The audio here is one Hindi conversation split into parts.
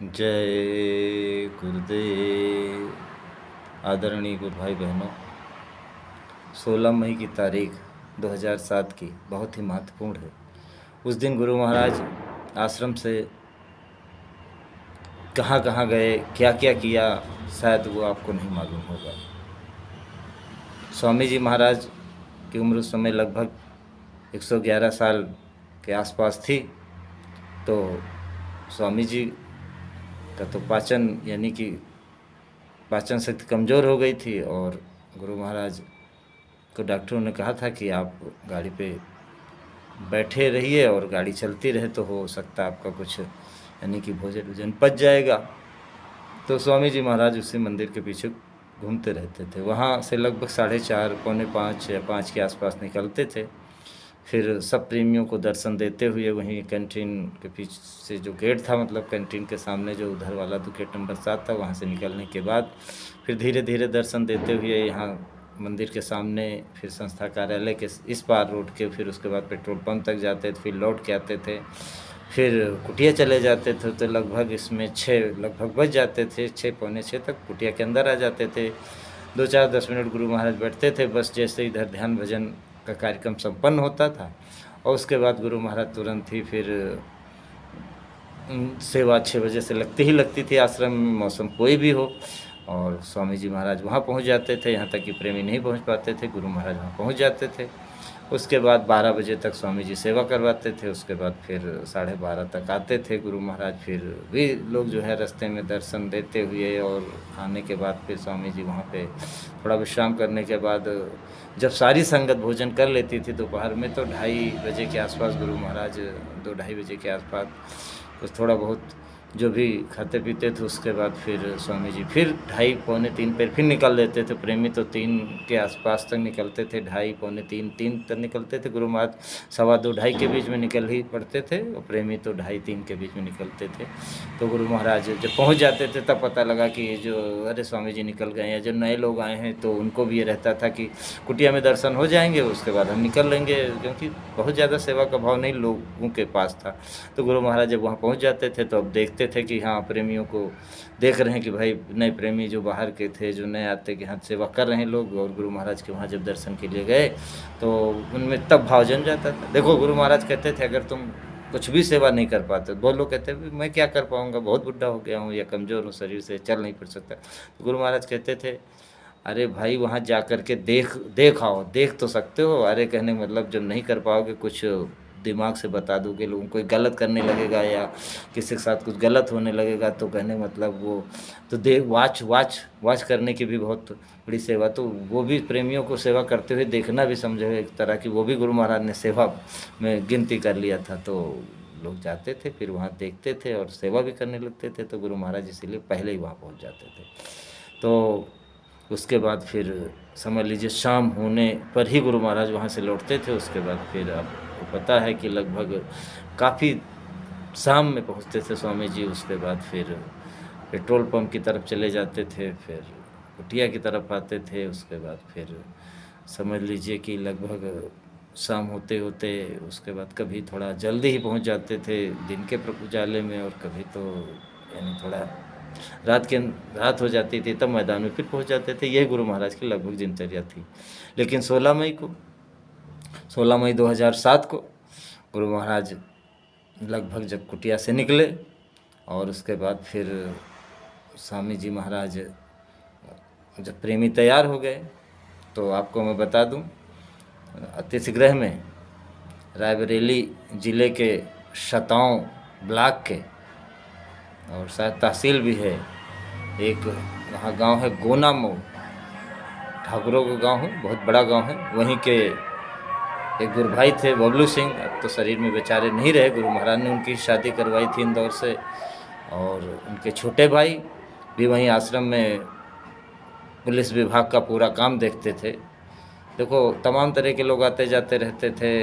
जय गुरुदेव। आदरणीय गुरु भाई बहनों, 16 मई की तारीख 2007 की बहुत ही महत्वपूर्ण है। उस दिन गुरु महाराज आश्रम से कहाँ कहाँ गए, क्या क्या किया, शायद वो आपको नहीं मालूम होगा। स्वामी जी महाराज की उम्र उस समय लगभग 111 साल के आसपास थी। तो स्वामी जी का तो पाचन यानी कि पाचन शक्ति कमज़ोर हो गई थी और गुरु महाराज को डॉक्टरों ने कहा था कि आप गाड़ी पे बैठे रहिए और गाड़ी चलती रहे तो हो सकता है आपका कुछ यानी कि भोजन वोजन पच जाएगा। तो स्वामी जी महाराज उसी मंदिर के पीछे घूमते रहते थे। वहाँ से लगभग 4:30 पौने 5 या 5 के आसपास निकलते थे। फिर सब प्रेमियों को दर्शन देते हुए वहीं कैंटीन के पीछे से जो गेट था, मतलब कैंटीन के सामने जो उधर वाला तो गेट नंबर 7 था, वहाँ से निकलने के बाद फिर धीरे धीरे दर्शन देते हुए यहाँ मंदिर के सामने, फिर संस्था कार्यालय के इस पार रोड के, फिर उसके बाद पेट्रोल पंप तक जाते थे, फिर लौट के आते थे, फिर कुटिया चले जाते थे। तो लगभग इसमें 6 लगभग बज जाते थे, 6 पौने 6 तक कुटिया के अंदर आ जाते थे। 2-4-10 मिनट गुरु महाराज बैठते थे, बस जैसे इधर ध्यान भजन का कार्यक्रम संपन्न होता था और उसके बाद गुरु महाराज तुरंत ही फिर सेवा 6 बजे से लगती थी आश्रम में, मौसम कोई भी हो। और स्वामी जी महाराज वहाँ पहुँच जाते थे, यहाँ तक कि प्रेमी नहीं पहुँच पाते थे, गुरु महाराज वहाँ पहुँच जाते थे। उसके बाद 12 बजे तक स्वामी जी सेवा करवाते थे। उसके बाद फिर 12:30 तक आते थे गुरु महाराज। फिर भी लोग जो है रास्ते में दर्शन देते हुए और आने के बाद फिर स्वामी जी वहाँ पे थोड़ा विश्राम करने के बाद जब सारी संगत भोजन कर लेती थी दोपहर में, तो 2:30 बजे के आसपास गुरु महाराज 2-2:30 बजे के आसपास कुछ थोड़ा बहुत जो भी खाते पीते थे। उसके बाद फिर स्वामी जी फिर 2:30 पौने 3 पर फिर निकल लेते थे। प्रेमी तो 3 के आसपास तक निकलते थे, 2:30 पौने 3 तक निकलते थे। गुरु महाराज 2:15 2:30 के बीच में निकल ही पड़ते थे और प्रेमी तो 2:30 3 के बीच में निकलते थे। तो गुरु महाराज जब पहुंच जाते थे तब पता लगा कि जो अरे स्वामी जी निकल गए हैं, जो नए लोग आए हैं तो उनको भी ये रहता था कि कुटिया में दर्शन हो जाएंगे, उसके बाद हम निकल लेंगे, क्योंकि बहुत ज़्यादा सेवा का भाव नहीं लोगों के पास था। तो गुरु महाराज जब वहाँ पहुँच जाते थे तो अब देखते थे कि हाँ, प्रेमियों को देख रहे हैं कि भाई नए प्रेमी जो बाहर के थे, जो नए आते के हाथ सेवा कर रहे हैं लोग, और गुरु महाराज के वहाँ जब दर्शन के लिए गए तो उनमें तब भाव जम जाता था। देखो गुरु महाराज कहते थे अगर तुम कुछ भी सेवा नहीं कर पाते, बहुत लोग कहते हैं मैं क्या कर पाऊँगा, बहुत बुढ़ा हो गया हूँ या कमज़ोर हूँ, शरीर से चल नहीं पड़ सकता। तो गुरु महाराज कहते थे अरे भाई वहाँ जा कर के देख आओ, देख तो सकते हो। अरे कहने मतलब जब नहीं कर पाओगे, कुछ दिमाग से बता दोगे, लोगों कोई गलत करने लगेगा या किसी के साथ कुछ गलत होने लगेगा, तो कहने मतलब वो तो वाच करने की भी बहुत बड़ी सेवा। तो वो भी प्रेमियों को सेवा करते हुए देखना भी समझो एक तरह की, वो भी गुरु महाराज ने सेवा में गिनती कर लिया था। तो लोग जाते थे, फिर वहाँ देखते थे और सेवा भी करने लगते थे। तो गुरु महाराज इसीलिए पहले ही वहाँ पहुँच जाते थे। तो उसके बाद फिर समझ लीजिए शाम होने पर ही गुरु महाराज वहाँ से लौटते थे। उसके बाद फिर आपको पता है कि लगभग काफ़ी शाम में पहुँचते थे स्वामी जी। उसके बाद फिर पेट्रोल पंप की तरफ चले जाते थे, फिर कुटिया की तरफ आते थे। उसके बाद फिर समझ लीजिए कि लगभग शाम होते होते उसके बाद कभी थोड़ा जल्दी ही पहुँच जाते थे दिन के उजाले में, और कभी तो यानी थोड़ा रात हो जाती थी तब मैदान में फिर पहुंच जाते थे। यही गुरु महाराज की लगभग दिनचर्या थी। लेकिन 16 मई 2007 को गुरु महाराज लगभग जब कुटिया से निकले और उसके बाद फिर स्वामी जी महाराज जब प्रेमी तैयार हो गए, तो आपको मैं बता दूं अतिथि गृह में रायबरेली ज़िले के शताओं ब्लॉक के, और शायद तहसील भी है, एक वहाँ गांव है गोना मऊ, ठाकुरों का गांव है, बहुत बड़ा गांव है। वहीं के एक गुरु भाई थे बबलू सिंह, अब तो शरीर में बेचारे नहीं रहे। गुरु महाराज ने उनकी शादी करवाई थी इंदौर से, और उनके छोटे भाई भी वहीं आश्रम में पुलिस विभाग का पूरा काम देखते थे। देखो तमाम तरह के लोग आते जाते रहते थे,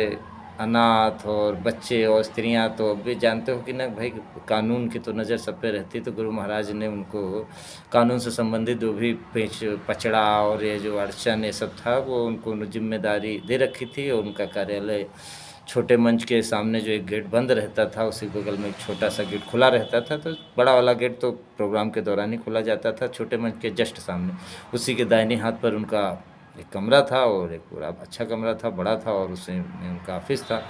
अनाथ और बच्चे और स्त्रियां। तो अब भी जानते हो कि ना भाई, कानून की तो नज़र सब पे रहती। तो गुरु महाराज ने उनको कानून से संबंधित जो भी पचड़ा और ये जो अड़चन ये सब था, वो उनको जिम्मेदारी दे रखी थी और उनका कार्यालय छोटे मंच के सामने जो एक गेट बंद रहता था, उसी बगल में एक छोटा सा गेट खुला रहता था। तो बड़ा वाला गेट तो प्रोग्राम के दौरान ही खोला जाता था, छोटे मंच के जस्ट सामने उसी के दाहिने हाथ पर उनका एक कमरा था और एक पूरा अच्छा कमरा था, बड़ा था, और उसमें उनका ऑफिस था।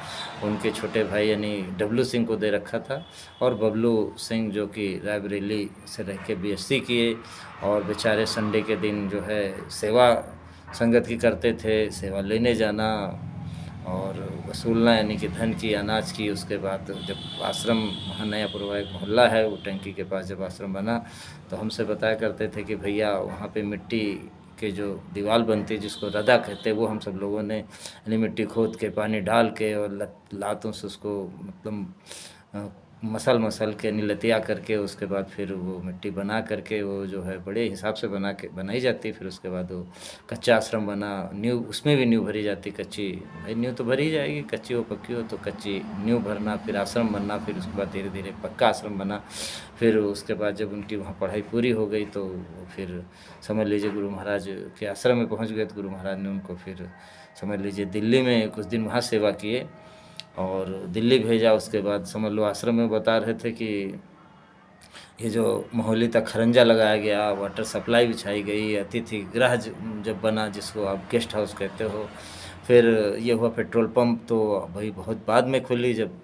उनके छोटे भाई यानी डब्लू सिंह को दे रखा था, और बबलू सिंह जो कि रायबरेली से रह के बीएससी किए, और बेचारे संडे के दिन जो है सेवा संगत की करते थे, सेवा लेने जाना और वसूलना, यानी कि धन की, अनाज की। उसके बाद जब आश्रम वहाँ नया पुरवा एक मोहल्ला है, वो टंकी के पास जब आश्रम बना तो हमसे बताया करते थे कि भैया वहाँ पे मिट्टी के जो दीवार बनती है जिसको रदा कहते हैं, वो हम सब लोगों ने यानी मिट्टी खोद के पानी डाल के और लातों से उसको मतलब मसल के लतिया करके उसके बाद फिर वो मिट्टी बना करके वो जो है बड़े हिसाब से बनाई जाती। फिर उसके बाद वो कच्चा आश्रम बना, नींव उसमें भी नींव भरी जाती कच्ची, भाई नींव तो भरी जाएगी, कच्ची हो पक्की हो तो कच्ची नींव भरना, फिर आश्रम बनना, फिर उसके बाद धीरे धीरे पक्का आश्रम बना। फिर उसके बाद जब उनकी वहाँ पढ़ाई पूरी हो गई तो फिर समझ लीजिए गुरु महाराज के आश्रम में पहुँच गए। तो गुरु महाराज ने उनको फिर समझ लीजिए दिल्ली में कुछ दिन वहाँ सेवा किए और दिल्ली भेजा। उसके बाद समझ लो आश्रम में बता रहे थे कि ये जो मोहल्ली तक खरंजा लगाया गया, वाटर सप्लाई बिछाई गई, अतिथि गृह जब बना जिसको आप गेस्ट हाउस कहते हो, फिर ये हुआ पेट्रोल पंप तो भाई बहुत बाद में खुली, जब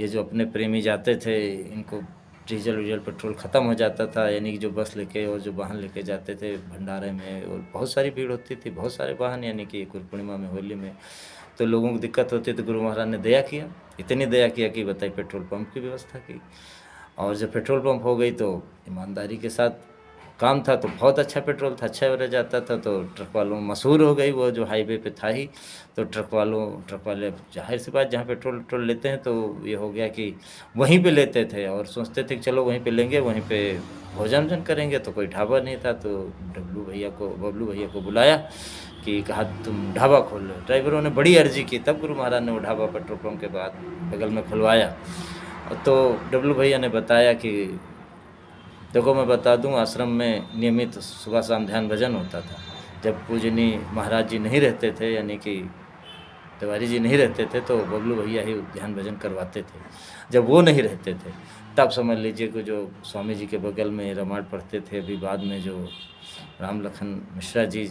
ये जो अपने प्रेमी जाते थे इनको डीजल पेट्रोल ख़त्म हो जाता था, यानी कि जो बस लेके और जो वाहन लेके जाते थे भंडारे में, और बहुत सारी भीड़ होती थी, बहुत सारे वाहन, यानी कि गुरु पूर्णिमा में, होली में, तो लोगों को दिक्कत होती। तो गुरु महाराज ने दया किया, इतनी दया किया कि बताइए पेट्रोल पंप की व्यवस्था की। और जब पेट्रोल पंप हो गई तो ईमानदारी के साथ काम था, तो बहुत अच्छा पेट्रोल था, अच्छा एवरेज आता था। तो ट्रक वालों मशहूर हो गई, वो जो हाईवे पे था ही, तो ट्रक वाले जाहिर सी बात जहाँ पेट्रोल लेते हैं तो ये हो गया कि वहीं पे लेते थे और सोचते थे कि चलो वहीं पे लेंगे, वहीं पे भोजन करेंगे। तो कोई ढाबा नहीं था, तो बबलू भैया को बुलाया कि कहा तुम ढाबा खोल लो। ड्राइवरों ने बड़ी अर्जी की, तब गुरु महाराज ने वो ढाबा पेट्रोल पंप के बाद बगल में खुलवाया। तो डब्लू भैया ने बताया कि देखो मैं बता दूं, आश्रम में नियमित सुबह शाम ध्यान भजन होता था। जब पूजनीय महाराज जी नहीं रहते थे, यानी कि तिवारी जी नहीं रहते थे, तो बबलू भैया ही ध्यान भजन करवाते थे। जब वो नहीं रहते थे तब समझ लीजिए कि जो स्वामी जी के बगल में रामायण पढ़ते थे, अभी बाद में जो राम लखन मिश्रा जी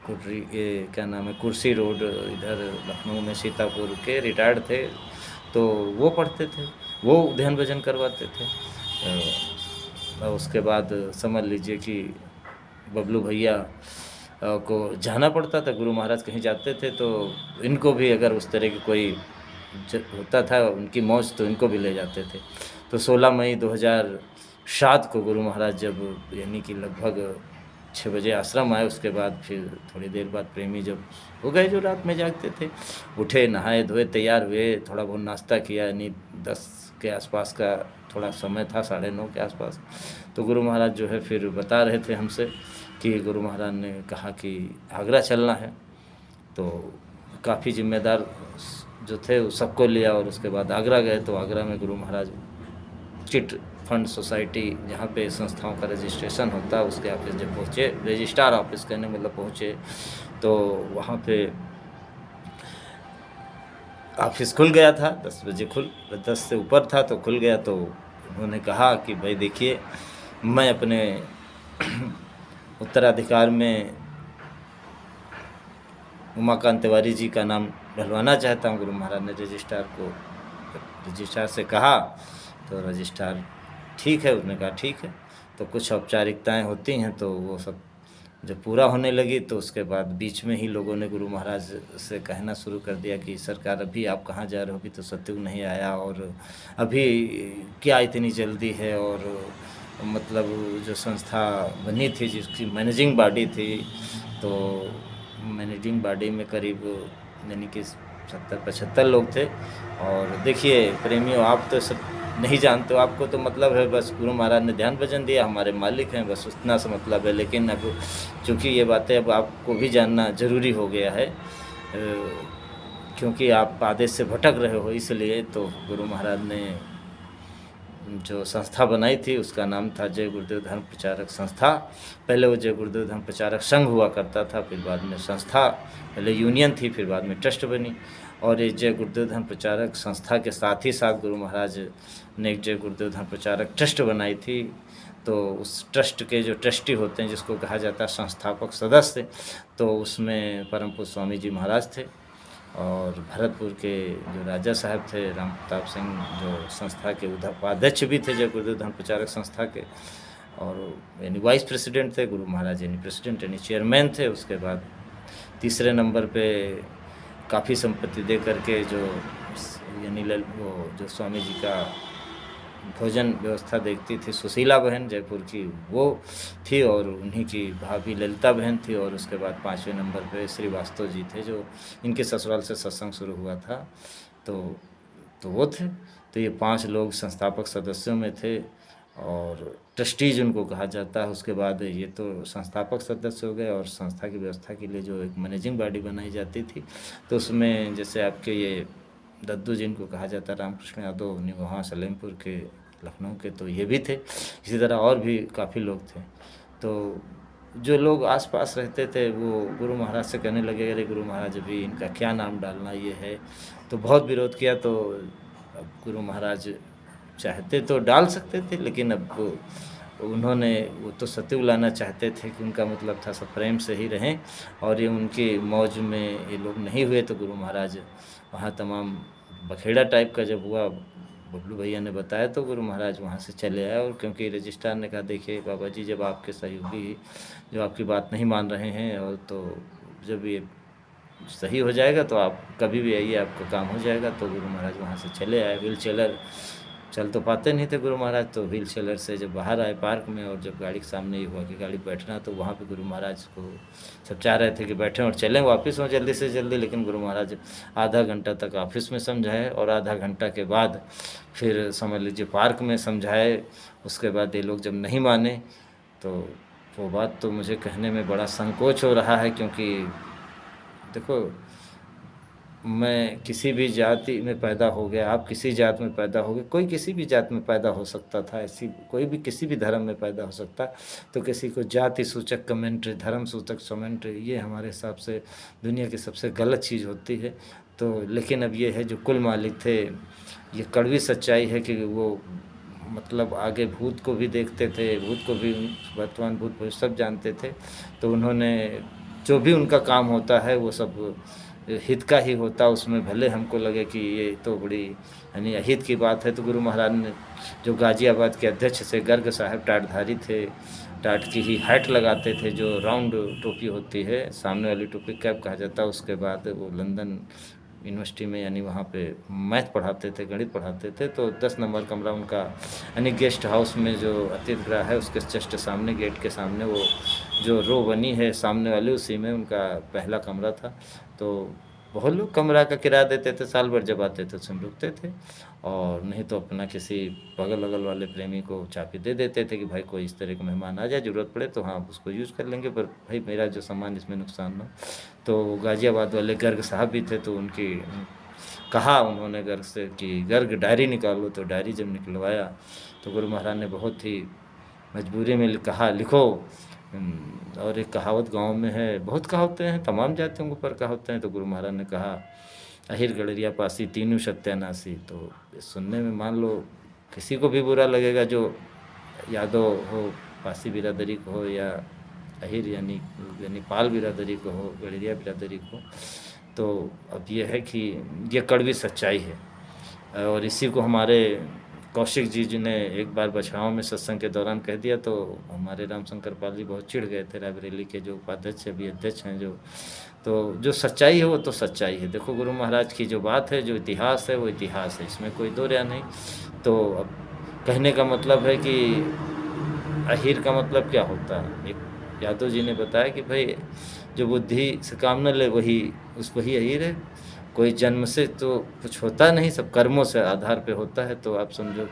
क्या नाम है, कुर्सी रोड इधर लखनऊ में सीतापुर के रिटायर्ड थे, तो वो पढ़ते थे, वो ध्यान भजन करवाते थे। और उसके बाद समझ लीजिए कि बबलू भैया को जाना पड़ता था, गुरु महाराज कहीं जाते थे तो इनको भी अगर उस तरह की कोई होता था उनकी मौज तो इनको भी ले जाते थे। तो 16 मई 2007 को गुरु महाराज जब यानी कि लगभग 6 बजे आश्रम आए, उसके बाद फिर थोड़ी देर बाद प्रेमी जब हो गए जो रात में जागते थे, उठे, नहाए धोए, तैयार हुए, थोड़ा बहुत नाश्ता किया, यानी 10 के आसपास का थोड़ा समय था, 9:30 के आसपास। तो गुरु महाराज जो है फिर बता रहे थे हमसे कि गुरु महाराज ने कहा कि आगरा चलना है। तो काफ़ी जिम्मेदार जो थे वो सबको लिया और उसके बाद आगरा गए। तो आगरा में Guru Maharaj chit fund society जहाँ पे संस्थाओं का रजिस्ट्रेशन होता है उसके ऑफिस जब पहुँचे, रजिस्ट्रार ऑफिस कहने मतलब पहुँचे, तो वहाँ पे ऑफिस खुल गया था, 10 बजे 10 से ऊपर था तो खुल गया। तो उन्होंने कहा कि भाई देखिए मैं अपने उत्तराधिकार में उमाकांत तिवारी जी का नाम डलवाना चाहता हूँ। गुरु महाराज ने रजिस्ट्रार से कहा, तो रजिस्ट्रार ठीक है, उसने कहा ठीक है। तो कुछ औपचारिकताएं होती हैं, तो वो सब जब पूरा होने लगी तो उसके बाद बीच में ही लोगों ने गुरु महाराज से कहना शुरू कर दिया कि सरकार अभी आप कहाँ जा रहे हो, अभी तो सतयुग नहीं आया और अभी क्या इतनी जल्दी है। और मतलब जो संस्था बनी थी जिसकी मैनेजिंग बॉडी थी, तो मैनेजिंग बॉडी में करीब यानी कि 70-75 लोग थे। और देखिए प्रेमियों, आप तो सब नहीं जानते हो, आपको तो मतलब है बस गुरु महाराज ने ध्यान भजन दिया, हमारे मालिक हैं, बस उतना सा मतलब है। लेकिन अब चूँकि ये बातें अब आपको भी जानना ज़रूरी हो गया है, क्योंकि आप आदेश से भटक रहे हो, इसलिए तो गुरु महाराज ने जो संस्था बनाई थी उसका नाम था जय गुरुदेव धर्म प्रचारक संस्था। पहले वो जय गुरुदेव धर्म प्रचारक संघ हुआ करता था, फिर बाद में संस्था, पहले यूनियन थी, फिर बाद में ट्रस्ट बनी। और एक जय गुरुदेव धर्म प्रचारक संस्था के साथ ही साथ गुरु महाराज ने एक जय गुरुदेव धर्म प्रचारक ट्रस्ट बनाई थी। तो उस ट्रस्ट के जो ट्रस्टी होते हैं, जिसको कहा जाता है संस्थापक सदस्य, तो उसमें परम पूज्य स्वामी जी महाराज थे और भरतपुर के जो राजा साहब थे राम प्रताप सिंह, जो संस्था के उपाध्यक्ष भी थे जय गुरुदेव धर्म प्रचारक संस्था के, और यानी वाइस प्रेसिडेंट थे। गुरु महाराज यानी प्रेसिडेंट यानी चेयरमैन थे। उसके बाद तीसरे नंबर पे काफ़ी संपत्ति दे करके जो यानी वो जो स्वामी जी का भोजन व्यवस्था देखती थी सुशीला बहन जयपुर की, वो थी, और उन्हीं की भाभी ललिता बहन थी। और उसके बाद 5वें नंबर पे श्रीवास्तव जी थे, जो इनके ससुराल से सत्संग शुरू हुआ था, तो वो थे। तो ये 5 लोग संस्थापक सदस्यों में थे और ट्रस्टीज उनको कहा जाता है। उसके बाद ये तो संस्थापक सदस्य हो गए, और संस्था की व्यवस्था के लिए जो एक मैनेजिंग बॉडी बनाई जाती थी, तो उसमें जैसे आपके ये दद्दू जिनको कहा जाता है रामकृष्ण यादव, वहाँ सलेमपुर के लखनऊ के, तो ये भी थे। इसी तरह और भी काफ़ी लोग थे। तो जो लोग आसपास रहते थे वो गुरु महाराज से कहने लगे, अरे गुरु महाराज अभी इनका क्या नाम डालना ये है। तो बहुत विरोध किया। तो अब गुरु महाराज चाहते तो डाल सकते थे, लेकिन अब उन्होंने वो तो सत्य लाना चाहते थे कि उनका मतलब था सब प्रेम से ही रहें, और ये उनकी मौज में ये लोग नहीं हुए। तो गुरु महाराज वहाँ तमाम बखेड़ा टाइप का जब हुआ, बबलू भैया ने बताया, तो गुरु महाराज वहाँ से चले आए। और क्योंकि रजिस्ट्रार ने कहा, देखिए बाबा जी, जब आपके सहयोगी जो आपकी बात नहीं मान रहे हैं, और तो जब ये सही हो जाएगा तो आप कभी भी आइए, आपका काम हो जाएगा। तो गुरु महाराज वहाँ से चले आए। व्हील चेयर चल तो पाते नहीं थे गुरु महाराज, तो व्हील चेयर से जब बाहर आए पार्क में, और जब गाड़ी के सामने ये हुआ कि गाड़ी बैठना, तो वहाँ पे गुरु महाराज को सब चाह रहे थे कि बैठें और चलें वापस में जल्दी से जल्दी। लेकिन गुरु महाराज आधा घंटा तक ऑफिस में समझाए, और आधा घंटा के बाद फिर समझ लीजिए पार्क में समझाए। उसके बाद ये लोग जब नहीं माने, तो वो बात तो मुझे कहने में बड़ा संकोच हो रहा है, क्योंकि देखो, मैं किसी भी जाति में पैदा हो गया, आप किसी जात में पैदा हो गए, कोई किसी भी जात में पैदा हो सकता था, ऐसी कोई भी किसी भी धर्म में पैदा हो सकता। तो किसी को जाति सूचक कमेंट्री, धर्म सूचक कमेंट्री, ये हमारे हिसाब से दुनिया की सबसे गलत चीज़ होती है। तो लेकिन अब ये है, जो कुल मालिक थे, ये कड़वी सच्चाई है कि वो मतलब आगे भूत को भी देखते थे, भूत को भी, वर्तमान भूत भविष्य सब जानते थे। तो उन्होंने जो भी उनका काम होता है वो सब हित का ही होता, उसमें भले हमको लगे कि ये तो बड़ी यानी अहित की बात है। तो गुरु महाराज ने जो गाजियाबाद के अध्यक्ष से गर्ग साहब टाटधारी थे, टाट की ही हैट लगाते थे, जो राउंड टोपी होती है, सामने वाली टोपी कैप कहा जाता है। उसके बाद वो लंदन यूनिवर्सिटी में यानी वहाँ पे मैथ पढ़ाते थे, गणित पढ़ाते थे। तो 10 नंबर कमरा उनका यानी गेस्ट हाउस में जो अतिथि गृह है, उसके जस्ट सामने, गेट के सामने वो जो रो बनी है सामने वाले, उसी में उनका पहला कमरा था। तो बहुत लोग कमरा का किराया देते थे, साल भर जब आते थे उसमें रुकते थे, और नहीं तो अपना किसी बगल अगल वाले प्रेमी को चाबी दे देते थे कि भाई कोई इस तरह का मेहमान आ जाए, ज़रूरत पड़े तो हाँ उसको यूज़ कर लेंगे, पर भाई मेरा जो सामान इसमें नुकसान ना। तो गाजियाबाद वाले गर्ग साहब भी थे, तो उनकी कहा उन्होंने गर्ग से कि गर्ग डायरी निकालो। तो डायरी जब निकलवाया, तो गुरु महाराज ने बहुत ही मजबूरी में कहा, लिखो। और एक कहावत गांव में है, बहुत कहावतें हैं, तमाम जातियों के ऊपर कहावतें हैं। तो गुरु महाराज ने कहा, अहिर गड़रिया पासी तीनों सत्यानाशी। तो सुनने में मान लो किसी को भी बुरा लगेगा, जो यादव हो, पासी बिरादरी को हो, या अहिर यानी पाल बिरादरी को हो, गड़रिया बिरादरी को। तो अब ये है कि ये कड़वी सच्चाई है, और इसी को हमारे कौशिक जी ने एक बार बछाओं में सत्संग के दौरान कह दिया। तो हमारे रामशंकर पाल जी बहुत चिढ़ गए थे, रायबरेली के जो उपाध्यक्ष अभी अध्यक्ष हैं जो। तो जो सच्चाई है वो तो सच्चाई है। देखो गुरु महाराज की जो बात है, जो इतिहास है वो इतिहास है, इसमें कोई दो राय नहीं। तो अब कहने का मतलब है कि अहीर का मतलब क्या होता है। एक यादव जी ने बताया कि भाई जो बुद्धि से काम न ले वही अहीर है। कोई जन्म से तो कुछ होता नहीं, सब कर्मों से आधार पे होता है। तो आप समझो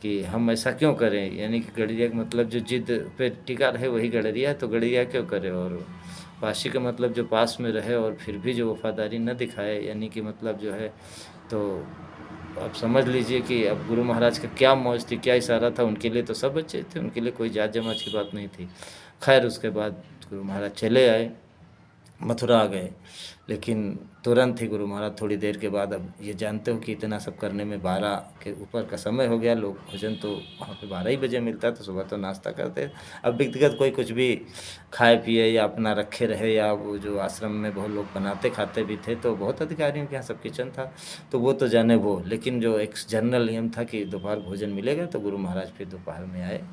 कि हम ऐसा क्यों करें, यानी कि गड़रिया का मतलब जो जिद पे टिका रहे वही गड़रिया है, तो गड़रिया क्यों करे। और पासी का मतलब जो पास में रहे और फिर भी जो वफादारी न दिखाए, यानी कि मतलब जो है। तो आप समझ लीजिए कि अब गुरु महाराज का क्या मौज थी, क्या इशारा था। उनके लिए तो सब अच्छे थे, उनके लिए कोई जात जमात की बात नहीं थी। खैर उसके बाद गुरु महाराज चले आए, मथुरा आ गए। लेकिन तुरंत ही गुरु महाराज थोड़ी देर के बाद, अब ये जानते हो कि इतना सब करने में 12 के ऊपर का समय हो गया, लोग भोजन तो वहाँ पे 12 ही बजे मिलता है, तो सुबह तो नाश्ता करते। अब व्यक्तिगत कोई कुछ भी खाए पिए या अपना रखे रहे, या वो जो आश्रम में बहुत लोग बनाते खाते भी थे, तो बहुत अधिकारियों के यहाँ सब किचन था, तो वो तो जाने वो, लेकिन जो एक जनरल नियम था कि दोपहर भोजन मिलेगा, तो गुरु महाराज फिर दोपहर में आए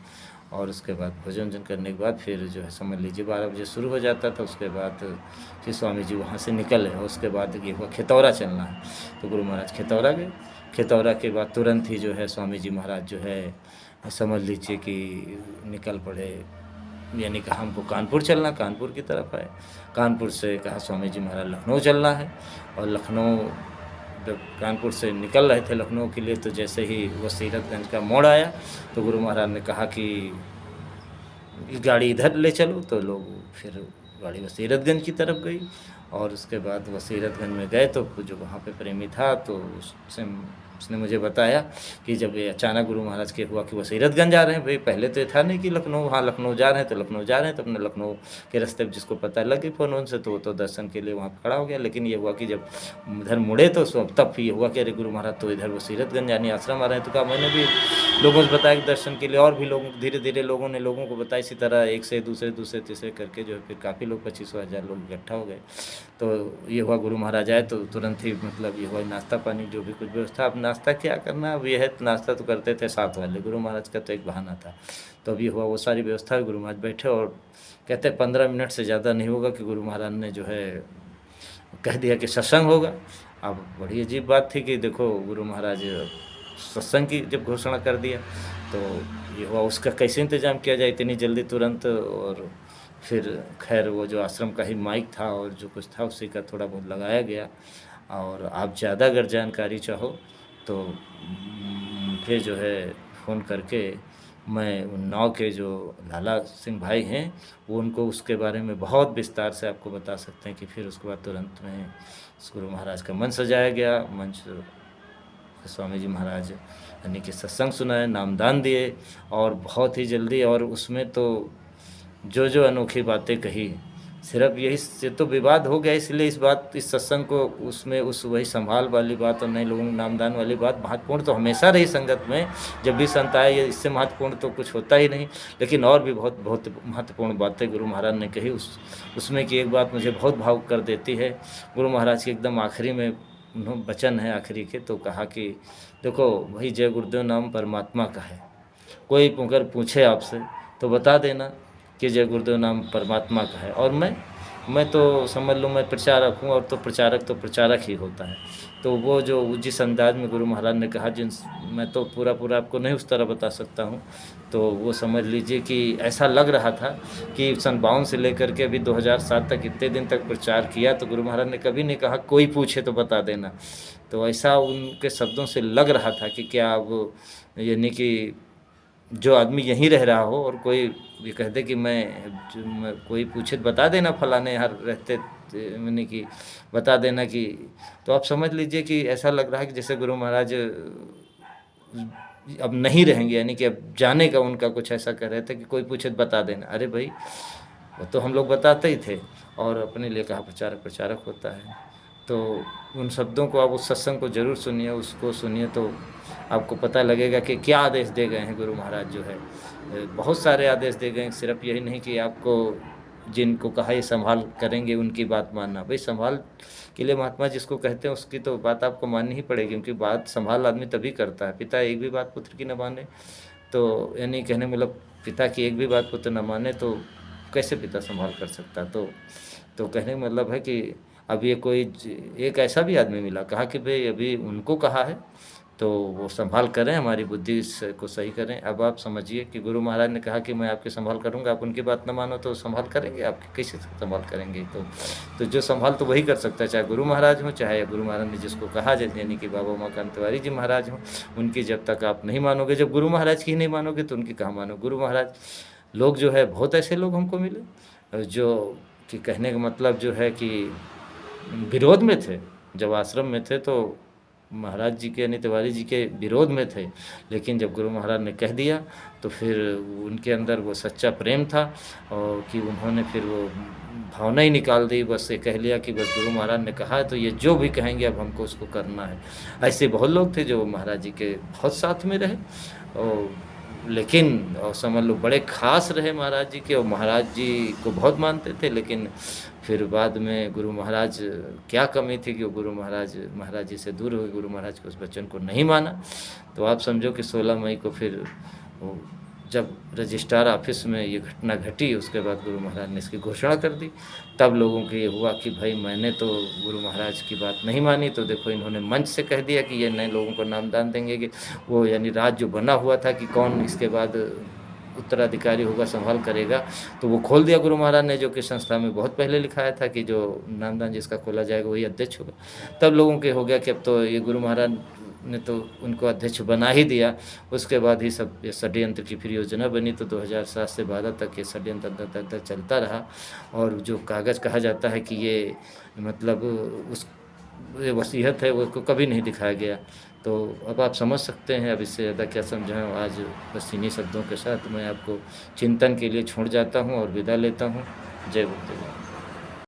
और उसके बाद भोजन वोजन करने के बाद फिर जो है समझ लीजिए 12 बजे शुरू हो जाता था। उसके बाद फिर स्वामी जी वहाँ से निकले और उसके बाद ये हुआ खितौरा चलना है, तो गुरु महाराज खितौरा गए। खितौरा के बाद तुरंत ही जो है स्वामी जी महाराज जो है समझ लीजिए कि निकल पड़े, यानी कहा हमको कानपुर चलना, कानपुर की तरफ आए। कानपुर से कहा स्वामी जी महाराज लखनऊ चलना है, और लखनऊ जब कानपुर से निकल रहे थे लखनऊ के लिए, तो जैसे ही वो सीरतगंज का मोड़ आया तो गुरु महाराज ने कहा कि गाड़ी इधर ले चलो, तो लोग फिर गाड़ी वसीरतगंज की तरफ गई, और उसके बाद वसीरतगंज में गए तो जो वहाँ पे प्रेमी था, तो उसने मुझे बताया कि जब ये अचानक गुरु महाराज के हुआ कि वसीरतगंज जा रहे हैं, भाई पहले तो ये था नहीं कि लखनऊ, हाँ लखनऊ जा रहे हैं तो लखनऊ जा रहे हैं, तो अपने लखनऊ के रास्ते जिसको पता लग गई फ़ोन उनसे, तो वो तो दर्शन के लिए वहाँ पर खड़ा हो गया। लेकिन ये हुआ कि जब इधर मुड़े तो तब ये हुआ कि अरे गुरु महाराज तो इधर वसीरतगंज यानी आश्रम आ रहे हैं। तो कहा मैंने भी लोगों से बताया कि दर्शन के लिए, और भी लोगों धीरे धीरे लोगों ने लोगों को बताया, इसी तरह एक से दूसरे दूसरे तीसरे करके जो है फिर काफ़ी लोग 25,000 लोग इकट्ठा हो गए। तो ये हुआ गुरु महाराज आए तो तुरंत ही मतलब ये हुआ नाश्ता पानी जो भी कुछ व्यवस्था। अब नाश्ता क्या करना, अब ये है नाश्ता तो करते थे साथ वाले, गुरु महाराज का तो एक बहाना था। तो अब ये हुआ वो सारी व्यवस्था, गुरु महाराज बैठे और कहते 15 मिनट से ज़्यादा नहीं होगा कि गुरु महाराज ने जो है कह दिया कि सत्संग होगा। अब बड़ी अजीब बात थी कि देखो गुरु महाराज सत्संग की जब घोषणा कर दिया, तो ये हुआ उसका कैसे इंतज़ाम किया जाए इतनी जल्दी तुरंत। और फिर खैर वो जो आश्रम का ही माइक था और जो कुछ था उसी का थोड़ा बहुत लगाया गया। और आप ज़्यादा अगर जानकारी चाहो तो मुझे जो है फ़ोन करके, मैं उन्नाव के जो लाला सिंह भाई हैं वो उनको उसके बारे में बहुत विस्तार से आपको बता सकते हैं कि फिर उसके बाद तुरंत में गुरु महाराज का मंच सजाया गया। मंच स्वामी जी महाराज यानी कि सत्संग सुनाए, नामदान दिए, और बहुत ही जल्दी, और उसमें तो जो अनोखी बातें कही, सिर्फ यही से तो विवाद हो गया, इसलिए इस सत्संग को उसमें वही संभाल वाली बात और नए लोगों को नामदान वाली बात महत्वपूर्ण तो हमेशा रही संगत में। जब भी संत आए, ये इससे महत्वपूर्ण तो कुछ होता ही नहीं। लेकिन और भी बहुत बहुत महत्वपूर्ण बातें गुरु महाराज ने कही। उसमें की एक बात मुझे बहुत भावुक कर देती है। गुरु महाराज के एकदम आखिरी में वचन है आखिरी के, तो कहा कि देखो वही जय गुरुदेव नाम परमात्मा का है। कोई अगर पूछे आपसे तो बता देना कि जय गुरुदेव नाम परमात्मा का है, और मैं तो समझ लो मैं प्रचारक हूँ, और तो प्रचारक ही होता है। तो वो जो जिस अंदाज में गुरु महाराज ने कहा, मैं तो पूरा आपको नहीं उस तरह बता सकता हूँ। तो वो समझ लीजिए कि ऐसा लग रहा था कि सन 52 से लेकर के अभी 2007 तक इतने दिन तक प्रचार किया, तो गुरु महाराज ने कभी नहीं कहा कोई पूछे तो बता देना। तो ऐसा उनके शब्दों से लग रहा था कि क्या वो यानी कि जो आदमी यहीं रह रहा हो और कोई ये कह दे कि मैं कोई पूछे तो बता देना फलाने हर रहते, यानी कि बता देना कि, तो आप समझ लीजिए कि ऐसा लग रहा है कि जैसे गुरु महाराज अब नहीं रहेंगे, यानी कि अब जाने का उनका कुछ ऐसा कह रहे थे कि कोई पूछे तो बता देना। अरे भाई वो तो हम लोग बताते ही थे, और अपने लिए कहा प्रचारक होता है। तो उन शब्दों को आप उस सत्संग को ज़रूर सुनिए, उसको सुनिए तो आपको पता लगेगा कि क्या आदेश दे गए हैं गुरु महाराज। जो है बहुत सारे आदेश दे गए हैं, सिर्फ यही नहीं कि आपको जिनको कहा ये संभाल करेंगे उनकी बात मानना। भाई संभाल के लिए महात्मा जिसको कहते हैं उसकी तो बात आपको माननी ही पड़ेगी, क्योंकि बात संभाल आदमी तभी करता है। पिता एक भी बात पुत्र की न माने, तो यानी कहने मतलब पिता की एक भी बात पुत्र न माने तो कैसे पिता संभाल कर सकता। तो कहने का मतलब है कि अब ये कोई एक ऐसा भी आदमी मिला, कहा कि भाई अभी उनको कहा है तो वो संभाल करें, हमारी बुद्धि को सही करें। अब आप समझिए कि गुरु महाराज ने कहा कि मैं आपकी संभाल करूंगा, आप उनकी बात न मानो तो संभाल करेंगे, आपकी कैसे संभाल करेंगे। तो जो संभाल तो वही कर सकता है, चाहे गुरु महाराज हो, चाहे गुरु महाराज ने जिसको कहा, यानी कि बाबा उमाकांत तिवारी जी महाराज हो, उनकी जब तक आप नहीं मानोगे, जब गुरु महाराज की ही नहीं मानोगे तो उनकी कहाँ मानो। गुरु महाराज लोग जो है बहुत ऐसे लोग हमको मिले जो कि कहने का मतलब जो है कि विरोध में थे, जब आश्रम में थे तो महाराज जी के यानी तिवारी जी के विरोध में थे, लेकिन जब गुरु महाराज ने कह दिया तो फिर उनके अंदर वो सच्चा प्रेम था, और कि उन्होंने फिर वो भावना ही निकाल दी, बस ये कह लिया कि बस गुरु महाराज ने कहा है तो ये जो भी कहेंगे अब हमको उसको करना है। ऐसे बहुत लोग थे जो महाराज जी के बहुत साथ में रहे और लेकिन और समझ लो बड़े ख़ास रहे महाराज जी के और महाराज जी को बहुत मानते थे। लेकिन फिर बाद में गुरु महाराज क्या कमी थी कि वो गुरु महाराज जी से दूर हो गए, गुरु महाराज के उस वचन को नहीं माना। तो आप समझो कि 16 मई को फिर वो जब रजिस्ट्रार ऑफिस में ये घटना घटी, उसके बाद गुरु महाराज ने इसकी घोषणा कर दी। तब लोगों को ये हुआ कि भाई मैंने तो गुरु महाराज की बात नहीं मानी, तो देखो इन्होंने मंच से कह दिया कि ये नए लोगों को नामदान देंगे कि वो यानी राज जो बना हुआ था कि कौन इसके बाद उत्तराधिकारी होगा, संभाल करेगा, तो वो खोल दिया गुरु महाराज ने, जो कि संस्था में बहुत पहले लिखाया था कि जो नामदान जिसका खोला जाएगा वही अध्यक्ष होगा। तब लोगों के हो गया कि अब तो ये गुरु महाराज ने तो उनको अध्यक्ष बना ही दिया। उसके बाद ही सब ये षड्यंत्र की फिर योजना बनी, तो 2007 से 12 तक ये षड्यंत्र अंदर चलता रहा। और जो कागज़ कहा जाता है कि ये मतलब उस ये वसीयत है वो उसको कभी नहीं दिखाया गया। तो अब आप समझ सकते हैं, अब इससे ज़्यादा क्या समझाऊँ। आज बस इन्हीं शब्दों के साथ मैं आपको चिंतन के लिए छोड़ जाता हूँ और विदा लेता हूँ। जय गुरुदेव।